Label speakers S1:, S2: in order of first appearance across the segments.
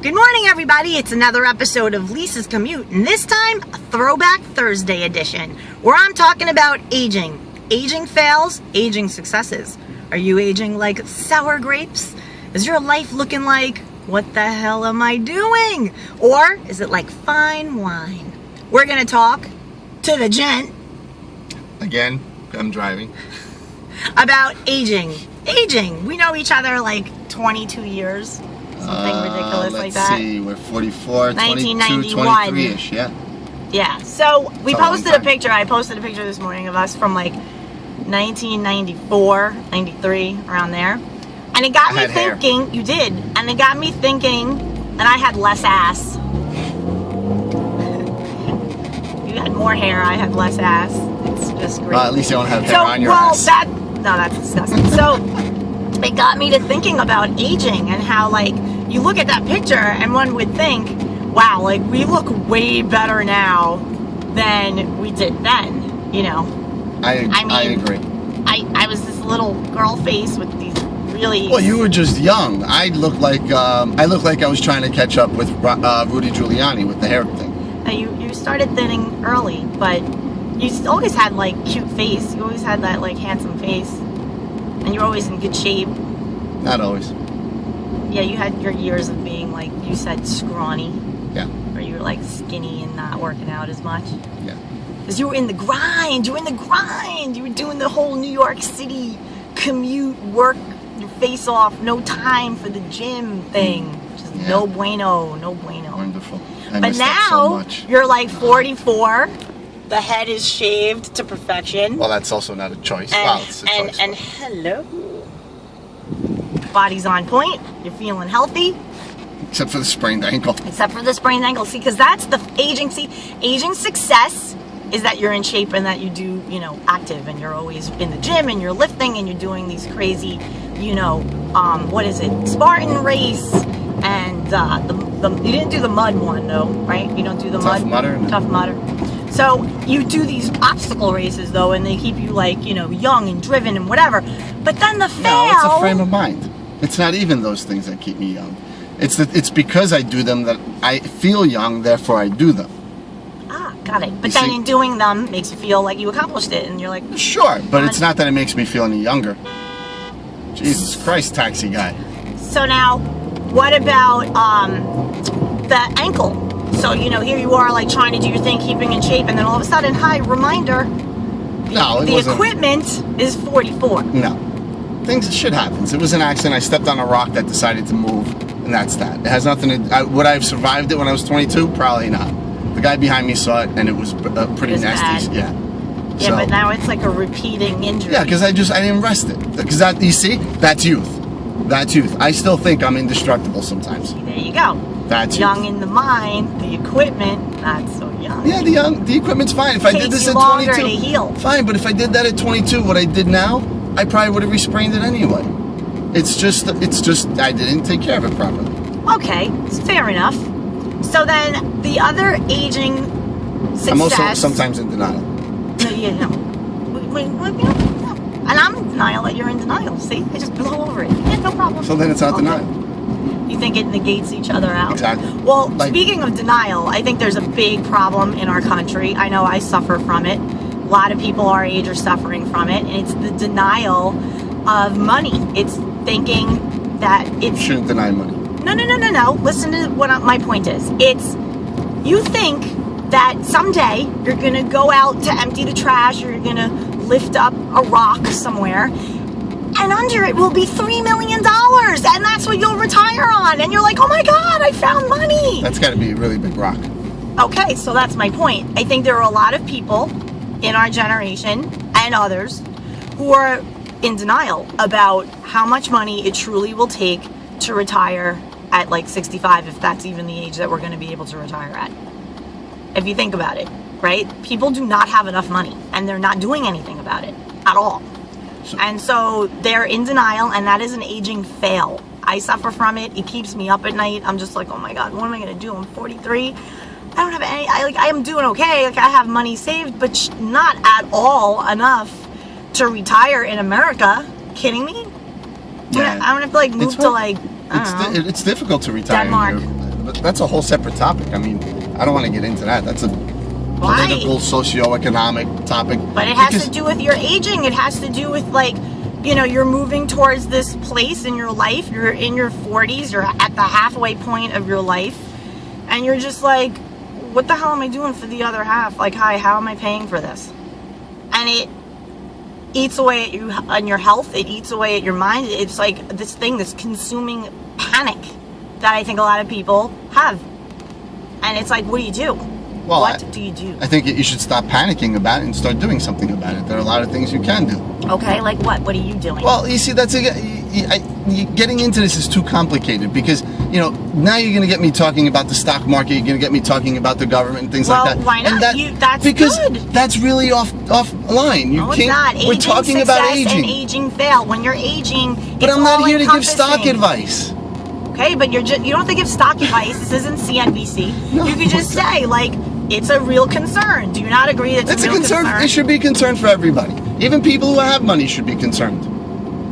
S1: Good morning, everybody. It's another episode of Lisa's Commute, and this time, a Throwback Thursday edition, where I'm talking about aging. Aging fails, aging successes. Are you aging like sour grapes? Is your life looking like, what the hell am I doing? Or is it like fine wine? We're going to talk to the gent.
S2: Again, I'm driving.
S1: About aging. Aging. We know each other like 22 years. Something ridiculous like that.
S2: Let's see, we're 44, 22,
S1: 1991.
S2: 23-ish, yeah.
S1: Yeah, so we
S2: It's a long
S1: posted a
S2: time.
S1: picture. I posted a picture this morning of us from like 1994, 93, around there. And it got
S2: I
S1: me
S2: had hair.
S1: thinking, you did, and it got me thinking, and I had less ass. You had more hair, I had less ass. It's just great.
S2: Well, at least you don't have hair on your ass.
S1: That's disgusting. So it got me to thinking about aging and how, like, you look at that picture and one would think, wow, like, we look way better now than we did then, you know?
S2: I
S1: mean,
S2: agree.
S1: I was this little girl face with these really...
S2: Well, you were just young. I looked like I was trying to catch up with Rudy Giuliani with the hair thing.
S1: You started thinning early, but you always had, like, cute face. You always had that, like, handsome face. And you're always in good shape.
S2: Not always.
S1: Yeah, you had your years of being, like, you said, scrawny.
S2: Yeah.
S1: Or you were, like, skinny and not working out as much.
S2: Yeah.
S1: Because you were in the grind. You were in the grind. You were doing the whole New York City commute, work your face off, no time for the gym thing. Just
S2: Yeah.
S1: no bueno, no bueno.
S2: Wonderful. I
S1: But
S2: miss that so
S1: now,
S2: much.
S1: you're like 44. The head is shaved to perfection.
S2: Well, that's also not a choice.
S1: And,
S2: Well, it's a choice.
S1: and hello. Body's on point. You're feeling healthy.
S2: Except for the sprained ankle.
S1: Except for the sprained ankle. See, because that's the aging. See, aging success is that you're in shape and that you do, you know, active, and you're always in the gym and you're lifting and you're doing these crazy, you know, what is it? Spartan race. And you didn't do the mud one though, right? You don't do the
S2: Tough Mudder? No.
S1: Tough Mudder. So you do these obstacle races though, and they keep you, like, you know, young and driven and whatever. But then the fail.
S2: No, it's a frame of mind. It's not even those things that keep me young. It's because I do them that I feel young, therefore I do them.
S1: Ah, got it. But
S2: You
S1: then
S2: see-
S1: in doing them makes you feel like you accomplished it, and you're like,
S2: Sure, but it's not that it makes me feel any younger. Jesus Christ, taxi guy.
S1: So now, what about the ankle? So, you know, here you are, like, trying to do your thing, keeping in shape, and then all of a sudden, hi, reminder,
S2: No, it
S1: the
S2: wasn't.
S1: equipment is 44.
S2: No. Shit happens. It was an accident. I stepped on a rock that decided to move, and that's that. It has nothing to... would I have survived it when I was 22? Probably not. The guy behind me saw it, and it was pretty
S1: It was
S2: nasty.
S1: bad.
S2: Yeah.
S1: Yeah,
S2: So-
S1: but now it's like a repeating injury.
S2: Yeah, because I didn't rest it. Because that, you see, that's youth. That's youth. I still think I'm indestructible sometimes.
S1: There you go.
S2: That's
S1: young
S2: youth.
S1: in the mind, the equipment, not so young.
S2: Yeah, the equipment's fine. If I did
S1: Takes
S2: this
S1: you
S2: at
S1: longer
S2: 22,
S1: to heal.
S2: fine. But if I did that at 22, what I did now, I probably would have re-sprained it anyway. It's just I didn't take care of it properly.
S1: Okay, it's fair enough. So then the other aging success.
S2: I'm also sometimes in denial.
S1: You know, and I'm in denial that you're in denial. See, I just blow over it. Yeah, no problem.
S2: So then it's not
S1: Okay.
S2: denial.
S1: You think it negates each other out?
S2: Exactly.
S1: Well,
S2: Like-
S1: speaking of denial, I think there's a big problem in our country. I know I suffer from it. A lot of people our age are suffering from it, and it's the denial of money. It's thinking that
S2: You
S1: it's
S2: shouldn't deny money.
S1: No. Listen to what my point is. It's, you think that someday you're going to go out to empty the trash, or you're going to lift up a rock somewhere, and under it will be $3 million, and that's what you'll retire on. And you're like, oh my God, I found money.
S2: That's got to be a really big rock.
S1: Okay, so that's my point. I think there are a lot of people in our generation and others who are in denial about how much money it truly will take to retire at like 65, if that's even the age that we're going to be able to retire at. If you think about it, right? People do not have enough money, and they're not doing anything about it at all. And so they're in denial, and that is an aging fail. I suffer from it. It keeps me up at night. I'm just like, oh my God, what am I going to do? I'm 43. I don't have any, I am doing okay. Like, I have money saved, but not at all enough to retire in America. Kidding me?
S2: Yeah.
S1: I'm gonna have to like move to like, I don't know.
S2: It's difficult to retire
S1: Denmark.
S2: in Europe. but that's a whole separate topic. I mean, I don't want to get into that. That's a political, socio-economic topic.
S1: But it has to do with your aging. It has to do with, like, you know, you're moving towards this place in your life. You're in your 40s. You're at the halfway point of your life. And you're just like, what the hell am I doing for the other half? Like, hi, how am I paying for this? And it eats away at you, on your health. It eats away at your mind. It's like this thing, this consuming panic that I think a lot of people have. And it's like, what do you do?
S2: Well,
S1: what do you do?
S2: I think you should stop panicking about it and start doing something about it. There are a lot of things you can do.
S1: Okay, like what? What are you doing?
S2: Well, you see, that's getting into this is too complicated because, you know, now you're going to get me talking about the stock market. You're going to get me talking about the government and things like that.
S1: Well, why not? That's
S2: because
S1: good.
S2: that's really off line.
S1: No, it's not. Aging,
S2: we're talking about aging.
S1: And aging fail. When you're aging,
S2: but I'm not here to give stock advice.
S1: Okay, but you don't have to give stock advice. This isn't CNBC. No. You can just say, like, it's a real concern. Do you not agree that it's a real concern?
S2: It should be a concern for everybody. Even people who have money should be concerned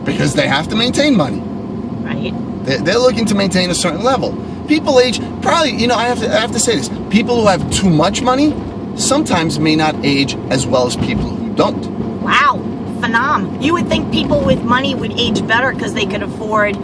S2: because they have to maintain money.
S1: Right.
S2: They're looking to maintain a certain level. People age, probably, you know, I have to say this. People who have too much money sometimes may not age as well as people who don't.
S1: Wow. Phenom. You would think people with money would age better because they could afford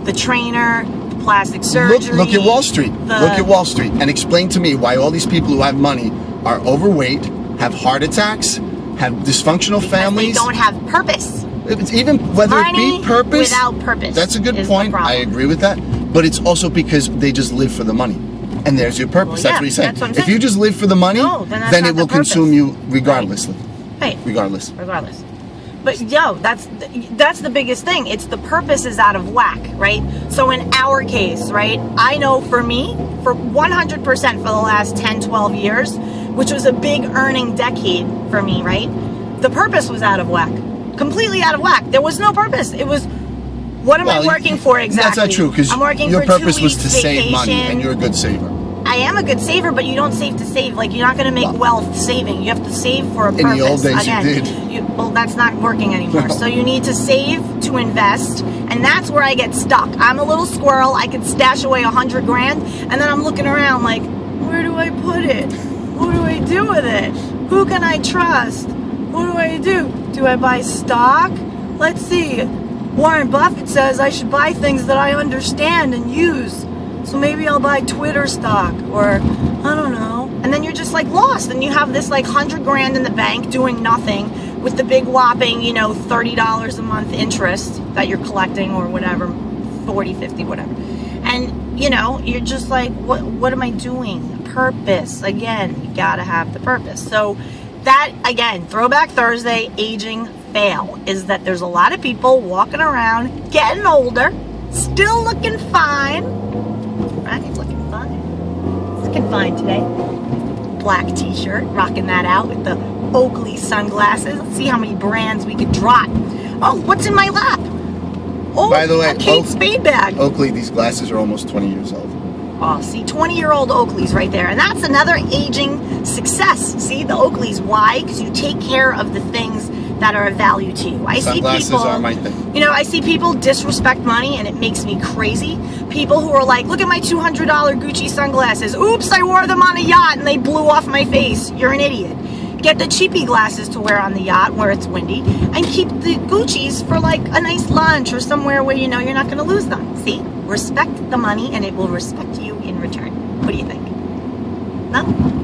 S1: the trainer, plastic surgery.
S2: Look at Wall Street. Look at Wall Street and explain to me why all these people who have money are overweight, have heart attacks, have dysfunctional families.
S1: They don't have purpose.
S2: It's even whether
S1: money
S2: it be purpose.
S1: Without purpose.
S2: That's a good point. I agree with that. But it's also because they just live for the money. And there's your purpose.
S1: Well,
S2: that's what he's saying.
S1: That's what I'm saying.
S2: If you just live for the money, then it will consume you regardlessly.
S1: Right.
S2: Regardless.
S1: But that's the biggest thing. It's the purpose is out of whack, right? So in our case, right, I know for me, for 100% for the last 10, 12 years, which was a big earning decade for me, right? The purpose was out of whack. Completely out of whack. There was no purpose. It was, what am I working for exactly?
S2: That's not true because
S1: I'm working
S2: your
S1: for
S2: purpose
S1: 2
S2: was
S1: weeks
S2: to save
S1: vacation.
S2: money and you're a good saver.
S1: I am a good saver, but you don't save to save. Like, you're not going to make wealth saving. You have to save for a purpose.
S2: In the old days,
S1: again,
S2: you did.
S1: Well, that's not working anymore. So you need to save to invest, and that's where I get stuck. I'm a little squirrel. I could stash away 100 grand, and then I'm looking around like, where do I put it? What do I do with it? Who can I trust? What do I do? Do I buy stock? Let's see. Warren Buffett says I should buy things that I understand and use. So maybe I'll buy Twitter stock, or I don't know. And then you're just like lost, and you have this like 100 grand in the bank doing nothing with the big whopping, you know, $30 a month interest that you're collecting or whatever, 40, 50, whatever. And, you know, you're just like, what am I doing? Purpose. Again, you gotta have the purpose. So that, again, Throwback Thursday, aging fail, is that there's a lot of people walking around, getting older, still looking fine. Right, looking fine. Looking fine today. Black t-shirt, rocking that out with the Oakley sunglasses. Let's see how many brands we could drop. Oh, what's in my lap? Oh,
S2: by the way,
S1: a Kate Spade bag.
S2: Oakley, these glasses are almost 20 years old.
S1: Oh, see, 20-year-old Oakleys right there. And that's another aging success. See, the Oakleys. Why? Because you take care of the things that are of value to you.
S2: Sunglasses are my thing.
S1: You know, I see people disrespect money, and it makes me crazy. People who are like, look at my $200 Gucci sunglasses. Oops, I wore them on a yacht, and they blew off my face. You're an idiot. Get the cheapy glasses to wear on the yacht where it's windy, and keep the Gucci's for like a nice lunch or somewhere where you know you're not going to lose them. See? Respect the money, and it will respect you in return. What do you think? No?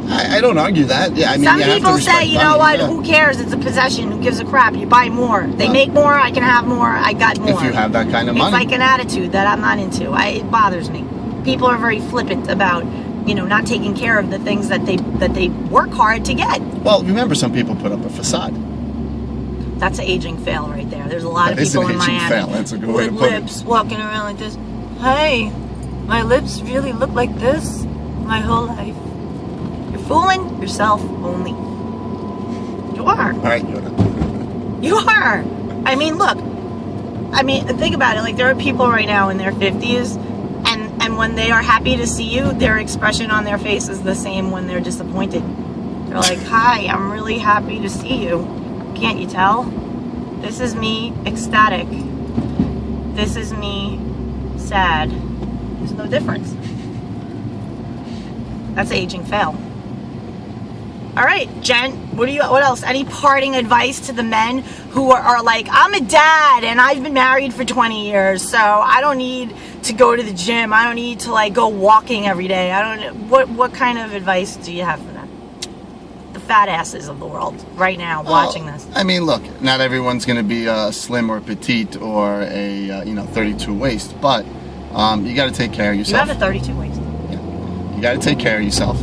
S2: I don't argue that. Yeah, I mean,
S1: some people say, you know what,
S2: yeah.
S1: Who cares? It's a possession. Who gives a crap? You buy more. They make more. I can have more. I got more.
S2: If you have that kind of money.
S1: It's like an attitude that I'm not into. It bothers me. People are very flippant about, you know, not taking care of the things that they work hard to get.
S2: Well, remember, some people put up a facade.
S1: That's an aging fail right there. There's a lot of people in Miami
S2: fail. That's a good way to put it.
S1: lips walking around like this. Hey, my lips really look like this my whole life. You're fooling yourself only. You are.
S2: All right, Yoda.
S1: You are. I mean, look. I mean, think about it. Like, there are people right now in their 50s, and when they are happy to see you, their expression on their face is the same when they're disappointed. They're like, hi, I'm really happy to see you. Can't you tell? This is me ecstatic. This is me sad. There's no difference. That's aging fail. All right, Jen, what else? Any parting advice to the men who are like, I'm a dad and I've been married for 20 years, so I don't need to go to the gym. I don't need to like go walking every day. What kind of advice do you have for them? The fat asses of the world right now watching this.
S2: I mean, look, not everyone's going to be slim or petite or a 32 waist, but you got to take care of yourself.
S1: You have a 32 waist.
S2: Yeah. You got to take care of yourself.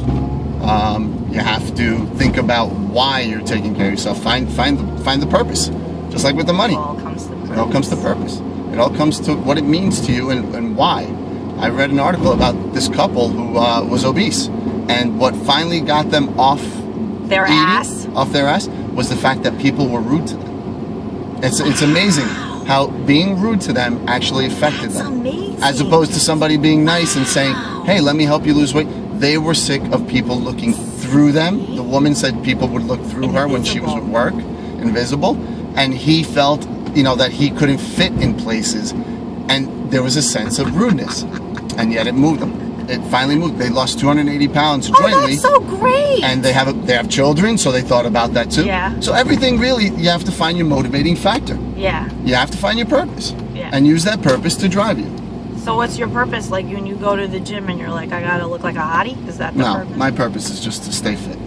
S2: You have to think about why you're taking care of yourself. Find the purpose. Just like with the money.
S1: It all comes to purpose.
S2: It all comes to purpose. It all comes to what it means to you and why. I read an article about this couple who was obese, and what finally got them off
S1: their ass
S2: was the fact that people were rude to them. It's amazing how being rude to them actually affected them.
S1: Amazing.
S2: As opposed to somebody being nice and saying, hey, let me help you lose weight. They were sick of people looking through them. The woman said people would look through her when she was at work, invisible. And he felt, that he couldn't fit in places. And there was a sense of rudeness. And yet it moved them. It finally moved. They lost 280 pounds jointly.
S1: Oh, that's so great.
S2: And they have children, so they thought about that too.
S1: Yeah.
S2: So everything really, you have to find your motivating factor.
S1: Yeah.
S2: You have to find your purpose.
S1: Yeah.
S2: And use that purpose to drive you.
S1: So what's your purpose? Like when you go to the gym and you're like, I gotta look like a hottie? Is that the purpose?
S2: No, my purpose is just to stay fit.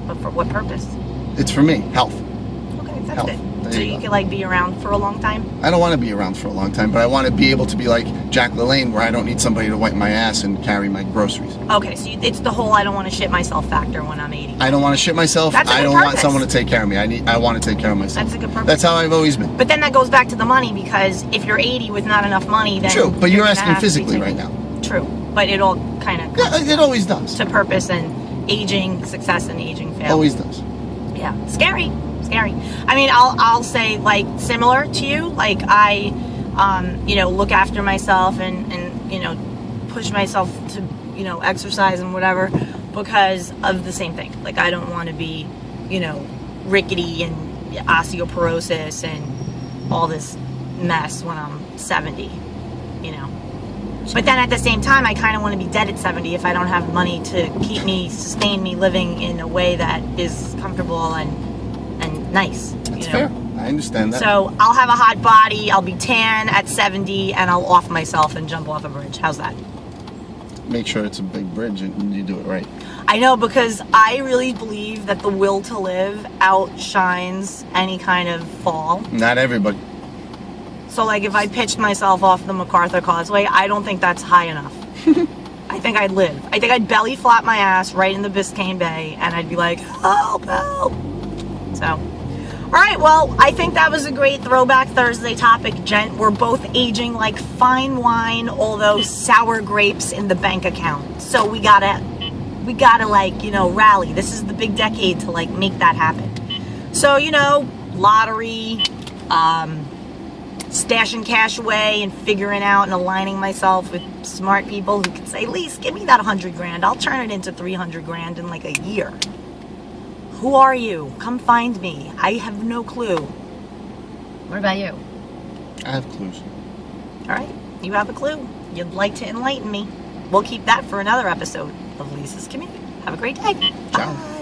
S1: But for what purpose?
S2: It's for me, health.
S1: Okay, that's
S2: Health.
S1: good.
S2: There
S1: So
S2: you
S1: you
S2: go.
S1: can like be around for a long time?
S2: I don't want to be around for a long time, but I want to be able to be like Jack LaLanne, where I don't need somebody to wipe my ass and carry my groceries.
S1: Okay, so it's the whole I don't want to shit myself factor when I'm 80.
S2: I don't want to shit myself.
S1: That's a
S2: I
S1: good
S2: don't want
S1: purpose.
S2: someone to take care of me. I want to take care of myself.
S1: That's a good purpose.
S2: That's how I've always been.
S1: But then that goes back to the money, because if you're 80 with not enough money, then
S2: True, but you're
S1: gonna
S2: asking
S1: have to be
S2: physically
S1: taken-
S2: right now.
S1: True, but it all kind of
S2: Yeah, it always does.
S1: to purpose and aging success and aging fail.
S2: Always does.
S1: Yeah, scary. I mean, I'll say like similar to you. Like I, look after myself and push myself to exercise and whatever because of the same thing. Like I don't want to be rickety and osteoporosis and all this mess when I'm 70. But then at the same time, I kind of want to be dead at 70 if I don't have money to sustain me living in a way that is comfortable and nice.
S2: That's fair. I understand that.
S1: So I'll have a hot body, I'll be tan at 70, and I'll off myself and jump off a bridge. How's that?
S2: Make sure it's a big bridge and you do it right.
S1: I know, because I really believe that the will to live outshines any kind of fall.
S2: Not everybody.
S1: So like if I pitched myself off the MacArthur Causeway, I don't think that's high enough. I think I'd live. I think I'd belly flop my ass right in the Biscayne Bay and I'd be like, help. So, all right, well, I think that was a great Throwback Thursday topic, Gent. We're both aging like fine wine, although sour grapes in the bank account. So we gotta rally. This is the big decade to like make that happen. So, lottery, stashing cash away and figuring out and aligning myself with smart people who can say, Lise, give me that $100,000. I'll turn it into $300,000 in like a year. Who are you? Come find me. I have no clue. What about you?
S2: I have clues.
S1: All right. You have a clue. You'd like to enlighten me. We'll keep that for another episode of Lisa's Community. Have a great day.
S2: Ciao.
S1: Bye.